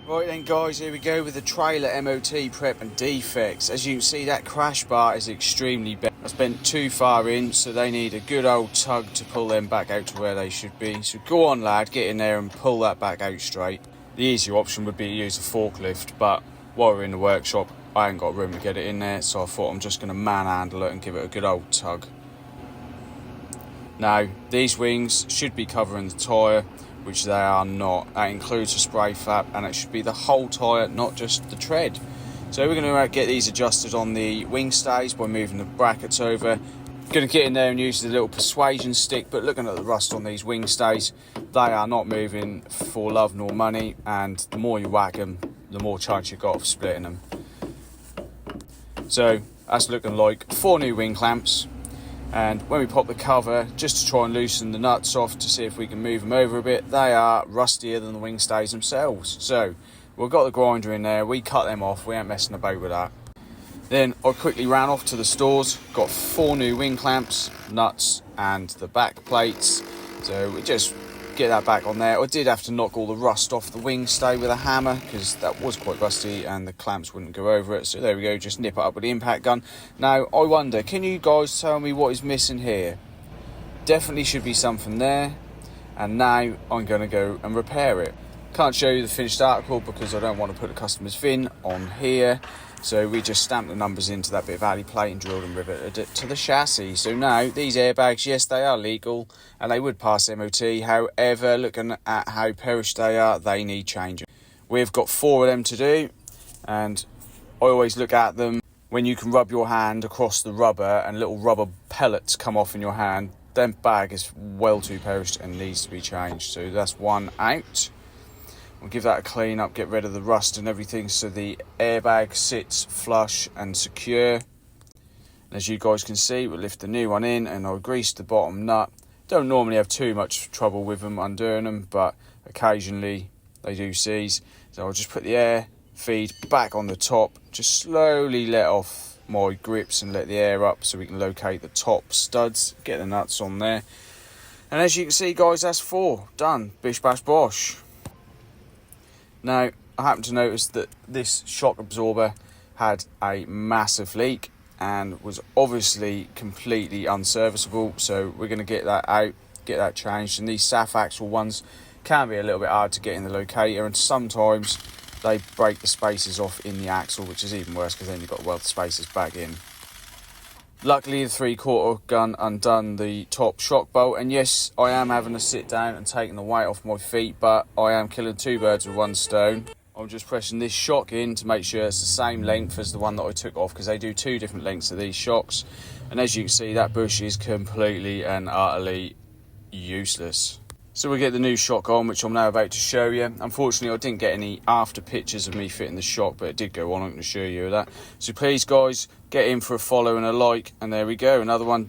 Right then guys, here we go with the trailer MOT prep and defects. As you can see, that crash bar is extremely bent. It's bent too far in, so they need a good old tug to pull them back out to where they should be. So go on lad, get in there and pull that back out straight. The easier option would be to use a forklift, but while we're in the workshop, I ain't got room to get it in there, so I thought I'm just going to manhandle it and give it a good old tug. Now, these wings should be covering the tyre, which they are not. That includes a spray flap, and it should be the whole tyre, not just the tread. So we're going to get these adjusted on the wing stays by moving the brackets over. Going to get in there and use the little persuasion stick, but looking at the rust on these wing stays, they are not moving for love nor money, and the more you whack them, the more chance you've got of splitting them. So that's looking like 4 new wing clamps. And when we pop the cover, just to try and loosen the nuts off to see if we can move them over a bit, they are rustier than the wing stays themselves. So we've got the grinder in there, we cut them off, we ain't messing about with that. Then I quickly ran off to the stores, got 4 new wing clamps, nuts and the back plates. So we just get that back on there. I did have to knock all the rust off the wing stay with a hammer because that was quite rusty and the clamps wouldn't go over it. So there we go, just nip it up with the impact gun. Now I wonder, can you guys tell me what is missing here? Definitely should be something there, and now I'm going to go and repair it. Can't show you the finished article because I don't want to put the customer's VIN on here. So we just stamped the numbers into that bit of alley plate and drilled and riveted it to the chassis. So now these airbags, yes, they are legal and they would pass MOT. However, looking at how perished they are, they need changing. We've got 4 of them to do, and I always look at them when you can rub your hand across the rubber and little rubber pellets come off in your hand. That bag is well too perished and needs to be changed. So that's one out. We'll give that a clean up, get rid of the rust and everything so the airbag sits flush and secure. And as you guys can see, we'll lift the new one in and I'll grease the bottom nut. Don't normally have too much trouble with them undoing them, but occasionally they do seize. So I'll just put the air feed back on the top, just slowly let off my grips and let the air up so we can locate the top studs, get the nuts on there. And as you can see guys, that's 4 done, bish bash bosh. Now, I happened to notice that this shock absorber had a massive leak and was obviously completely unserviceable. So we're going to get that out, get that changed. And these SAF axle ones can be a little bit hard to get in the locator, and sometimes they break the spaces off in the axle, which is even worse because then you've got to weld the spaces back in. Luckily, the 3/4 gun undone the top shock bolt, and yes, I am having to sit down and taking the weight off my feet, but I am killing 2 birds with 1 stone. I'm just pressing this shock in to make sure it's the same length as the one that I took off, because they do 2 different lengths of these shocks. And as you can see, that bush is completely and utterly useless. So we get the new shock on, which I'm now about to show you. Unfortunately, I didn't get any after pictures of me fitting the shock, but it did go on. I'm going to show you that. So please, guys, get in for a follow and a like. And there we go, another one.